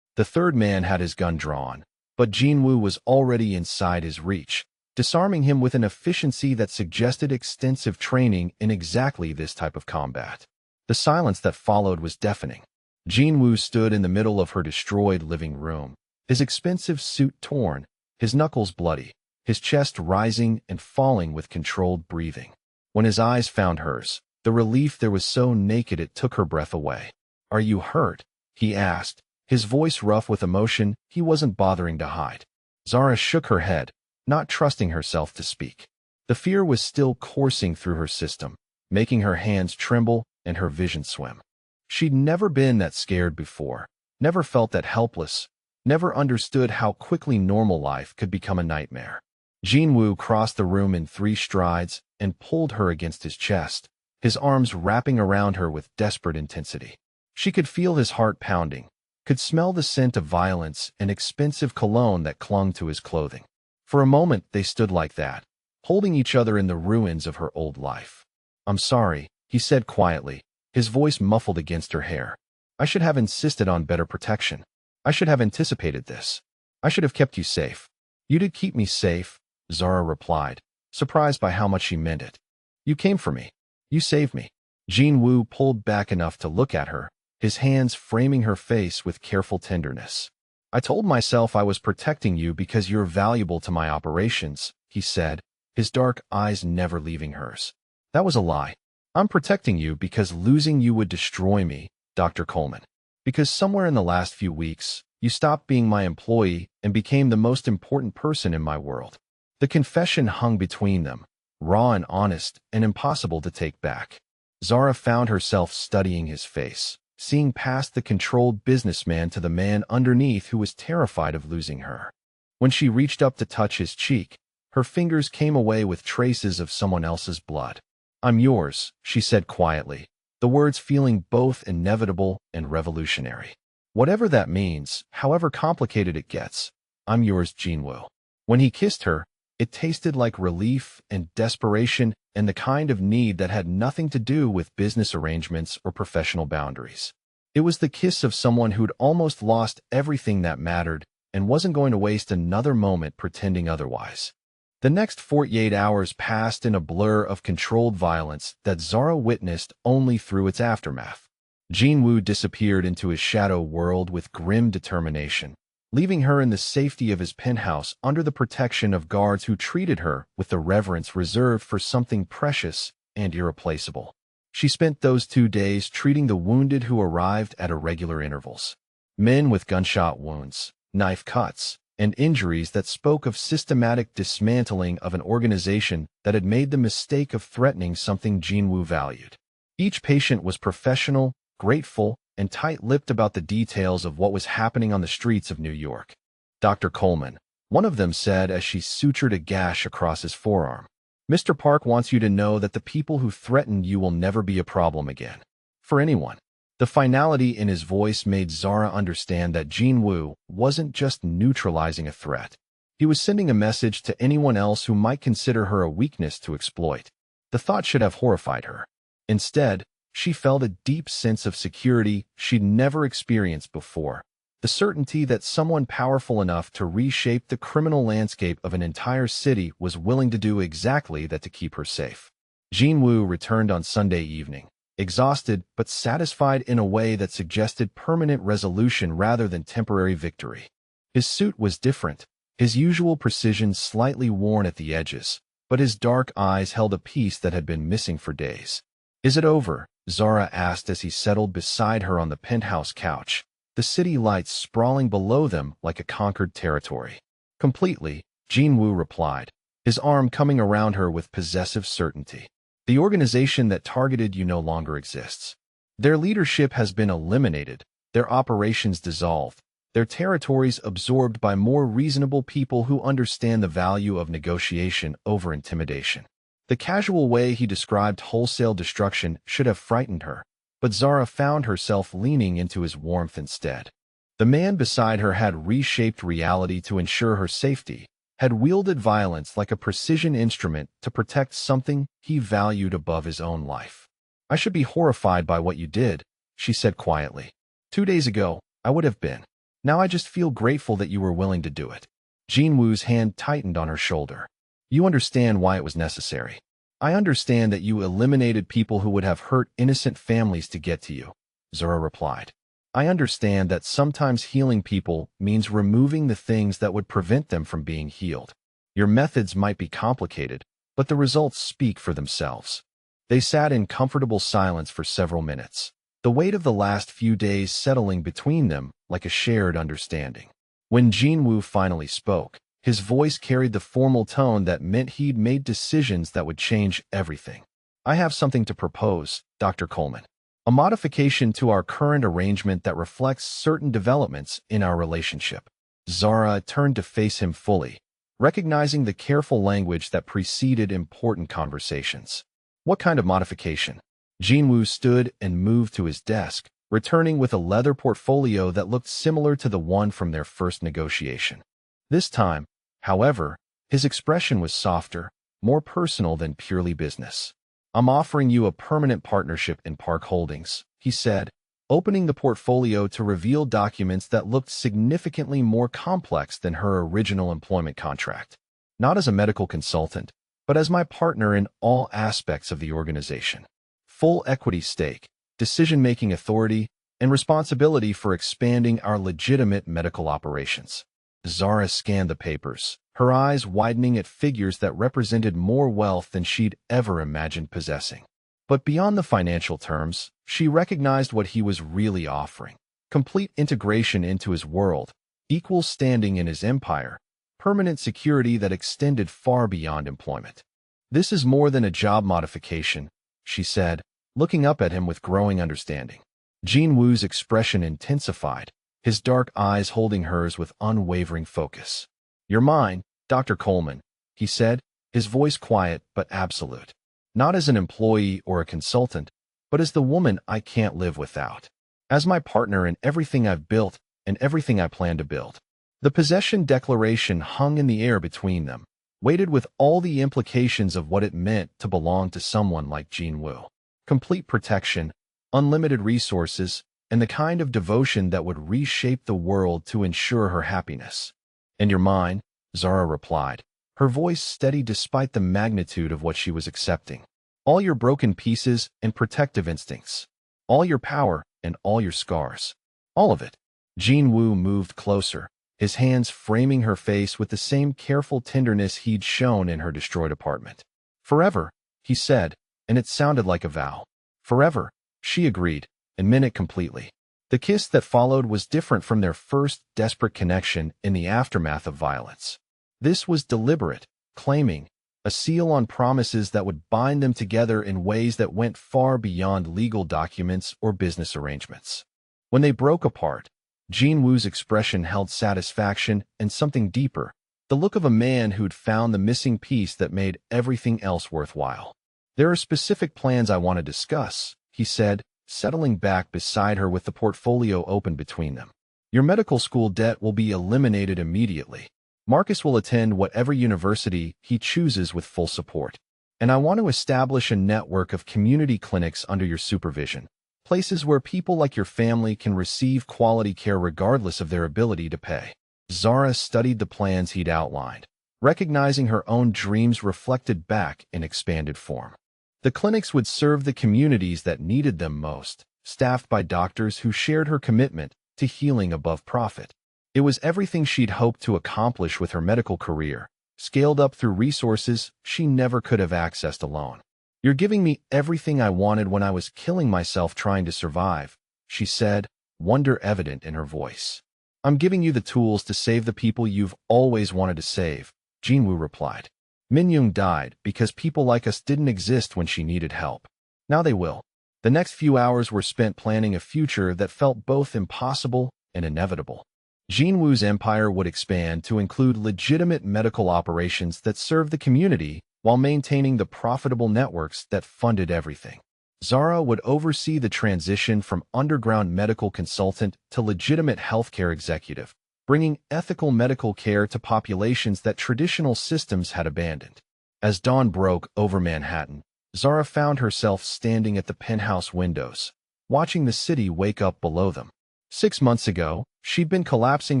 Speaker 1: The third man had his gun drawn, but Jin Woo was already inside his reach, disarming him with an efficiency that suggested extensive training in exactly this type of combat. The silence that followed was deafening. Jin Woo stood in the middle of her destroyed living room, his expensive suit torn, his knuckles bloody, his chest rising and falling with controlled breathing. When his eyes found hers, the relief there was so naked it took her breath away. Are you hurt? He asked, his voice rough with emotion he wasn't bothering to hide. Zara shook her head, not trusting herself to speak. The fear was still coursing through her system, making her hands tremble and her vision swim. She'd never been that scared before, never felt that helpless, never understood how quickly normal life could become a nightmare. Jin Woo crossed the room in 3 strides and pulled her against his chest, his arms wrapping around her with desperate intensity. She could feel his heart pounding, could smell the scent of violence and expensive cologne that clung to his clothing. For a moment they stood like that, holding each other in the ruins of her old life. I'm sorry, he said quietly, his voice muffled against her hair. I should have insisted on better protection. I should have anticipated this. I should have kept you safe. You did keep me safe, Zara replied, surprised by how much she meant it. You came for me. You saved me. Jin Woo pulled back enough to look at her, his hands framing her face with careful tenderness. I told myself I was protecting you because you're valuable to my operations, he said, his dark eyes never leaving hers. That was a lie. I'm protecting you because losing you would destroy me, Dr. Coleman. Because somewhere in the last few weeks, you stopped being my employee and became the most important person in my world. The confession hung between them, raw and honest and impossible to take back. Zara found herself studying his face, seeing past the controlled businessman to the man underneath who was terrified of losing her. When she reached up to touch his cheek, her fingers came away with traces of someone else's blood. I'm yours, she said quietly, the words feeling both inevitable and revolutionary. Whatever that means, however complicated it gets, I'm yours, Jin Woo. When he kissed her, it tasted like relief and desperation and the kind of need that had nothing to do with business arrangements or professional boundaries. It was the kiss of someone who'd almost lost everything that mattered and wasn't going to waste another moment pretending otherwise. The next 48 hours passed in a blur of controlled violence that Zara witnessed only through its aftermath. Jin Woo disappeared into his shadow world with grim determination, leaving her in the safety of his penthouse under the protection of guards who treated her with the reverence reserved for something precious and irreplaceable. She spent those 2 days treating the wounded who arrived at irregular intervals. Men with gunshot wounds, knife cuts, and injuries that spoke of systematic dismantling of an organization that had made the mistake of threatening something Jinwoo valued. Each patient was professional, grateful, and tight-lipped about the details of what was happening on the streets of New York. Dr. Coleman, one of them said as she sutured a gash across his forearm. Mr. Park wants you to know that the people who threatened you will never be a problem again. For anyone. The finality in his voice made Zara understand that Jinwoo wasn't just neutralizing a threat. He was sending a message to anyone else who might consider her a weakness to exploit. The thought should have horrified her. Instead, she felt a deep sense of security she'd never experienced before. The certainty that someone powerful enough to reshape the criminal landscape of an entire city was willing to do exactly that to keep her safe. Jinwoo returned on Sunday evening, exhausted but satisfied in a way that suggested permanent resolution rather than temporary victory. His suit was different, his usual precision slightly worn at the edges, but his dark eyes held a peace that had been missing for days. "Is it over?" Zara asked as he settled beside her on the penthouse couch, the city lights sprawling below them like a conquered territory. "Completely," Jinwoo replied, his arm coming around her with possessive certainty. "The organization that targeted you no longer exists. Their leadership has been eliminated, their operations dissolved, their territories absorbed by more reasonable people who understand the value of negotiation over intimidation." The casual way he described wholesale destruction should have frightened her, but Zara found herself leaning into his warmth instead. The man beside her had reshaped reality to ensure her safety, had wielded violence like a precision instrument to protect something he valued above his own life. "I should be horrified by what you did," she said quietly. 2 days ago, I would have been. Now I just feel grateful that you were willing to do it." Jinwoo's hand tightened on her shoulder. "You understand why it was necessary. I understand that you eliminated people who would have hurt innocent families to get to you," Zara replied. "I understand that sometimes healing people means removing the things that would prevent them from being healed. Your methods might be complicated, but the results speak for themselves." They sat in comfortable silence for several minutes, the weight of the last few days settling between them like a shared understanding. When Jinwoo finally spoke, his voice carried the formal tone that meant he'd made decisions that would change everything. "I have something to propose, Dr. Coleman. A modification to our current arrangement that reflects certain developments in our relationship." Zara turned to face him fully, recognizing the careful language that preceded important conversations. "What kind of modification?" Jinwoo stood and moved to his desk, returning with a leather portfolio that looked similar to the one from their first negotiation. This time, however, his expression was softer, more personal than purely business. "I'm offering you a permanent partnership in Park Holdings," he said, opening the portfolio to reveal documents that looked significantly more complex than her original employment contract. "Not as a medical consultant, but as my partner in all aspects of the organization. Full equity stake, decision-making authority, and responsibility for expanding our legitimate medical operations." Zara scanned the papers, her eyes widening at figures that represented more wealth than she'd ever imagined possessing. But beyond the financial terms, she recognized what he was really offering: complete integration into his world, equal standing in his empire, permanent security that extended far beyond employment. "This is more than a job modification," she said, looking up at him with growing understanding. Jinwoo's expression intensified, his dark eyes holding hers with unwavering focus. "You're mine, Dr. Coleman," he said, his voice quiet but absolute. "Not as an employee or a consultant, but as the woman I can't live without. As my partner in everything I've built and everything I plan to build." The possession declaration hung in the air between them, weighted with all the implications of what it meant to belong to someone like Jinwoo. Complete protection, unlimited resources, and the kind of devotion that would reshape the world to ensure her happiness. "And you're mine," Zara replied, her voice steady despite the magnitude of what she was accepting. "All your broken pieces and protective instincts. All your power and all your scars. All of it." Jinwoo moved closer, his hands framing her face with the same careful tenderness he'd shown in her destroyed apartment. "Forever," he said, and it sounded like a vow. "Forever," she agreed, and meant it completely. The kiss that followed was different from their first desperate connection in the aftermath of violence. This was deliberate, claiming, a seal on promises that would bind them together in ways that went far beyond legal documents or business arrangements. When they broke apart, Jinwoo's expression held satisfaction and something deeper, the look of a man who'd found the missing piece that made everything else worthwhile. "There are specific plans I want to discuss," he said, settling back beside her with the portfolio open between them. "Your medical school debt will be eliminated immediately. Marcus will attend whatever university he chooses with full support. And I want to establish a network of community clinics under your supervision, places where people like your family can receive quality care regardless of their ability to pay." Zara studied the plans he'd outlined, recognizing her own dreams reflected back in expanded form. The clinics would serve the communities that needed them most, staffed by doctors who shared her commitment to healing above profit. It was everything she'd hoped to accomplish with her medical career, scaled up through resources she never could have accessed alone. "You're giving me everything I wanted when I was killing myself trying to survive," she said, wonder evident in her voice. "I'm giving you the tools to save the people you've always wanted to save," Jinwoo replied. "Minyoung died because people like us didn't exist when she needed help. Now they will." The next few hours were spent planning a future that felt both impossible and inevitable. Jinwoo's empire would expand to include legitimate medical operations that served the community while maintaining the profitable networks that funded everything. Zara would oversee the transition from underground medical consultant to legitimate healthcare executive, bringing ethical medical care to populations that traditional systems had abandoned. As dawn broke over Manhattan, Zara found herself standing at the penthouse windows, watching the city wake up below them. 6 months ago, she'd been collapsing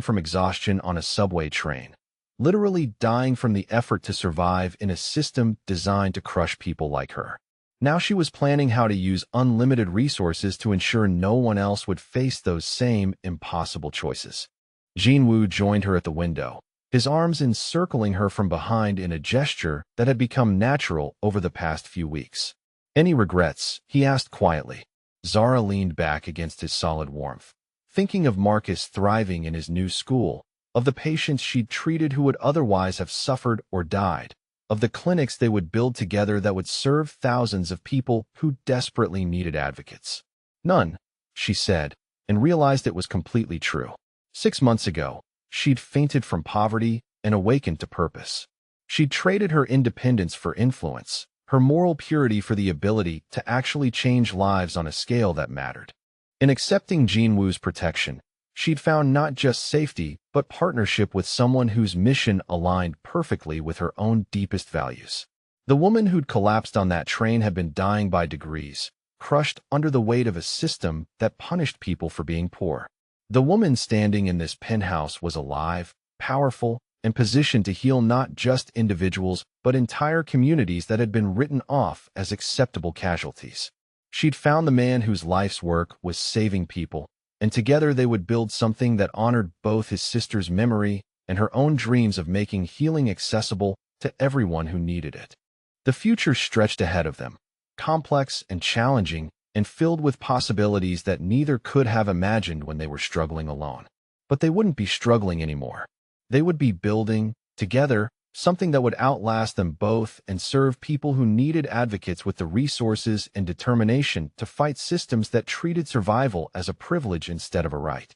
Speaker 1: from exhaustion on a subway train, literally dying from the effort to survive in a system designed to crush people like her. Now she was planning how to use unlimited resources to ensure no one else would face those same impossible choices. Jinwoo joined her at the window, his arms encircling her from behind in a gesture that had become natural over the past few weeks. "Any regrets?" he asked quietly. Zara leaned back against his solid warmth, thinking of Marcus thriving in his new school, of the patients she'd treated who would otherwise have suffered or died, of the clinics they would build together that would serve thousands of people who desperately needed advocates. "None," she said, and realized it was completely true. 6 months ago, she'd fainted from poverty and awakened to purpose. She'd traded her independence for influence, her moral purity for the ability to actually change lives on a scale that mattered. In accepting Jinwoo's protection, she'd found not just safety, but partnership with someone whose mission aligned perfectly with her own deepest values. The woman who'd collapsed on that train had been dying by degrees, crushed under the weight of a system that punished people for being poor. The woman standing in this penthouse was alive, powerful, and positioned to heal not just individuals, but entire communities that had been written off as acceptable casualties. She'd found the man whose life's work was saving people, and together they would build something that honored both his sister's memory and her own dreams of making healing accessible to everyone who needed it. The future stretched ahead of them, complex and challenging, and filled with possibilities that neither could have imagined when they were struggling alone. But they wouldn't be struggling anymore. They would be building, together, something that would outlast them both and serve people who needed advocates with the resources and determination to fight systems that treated survival as a privilege instead of a right.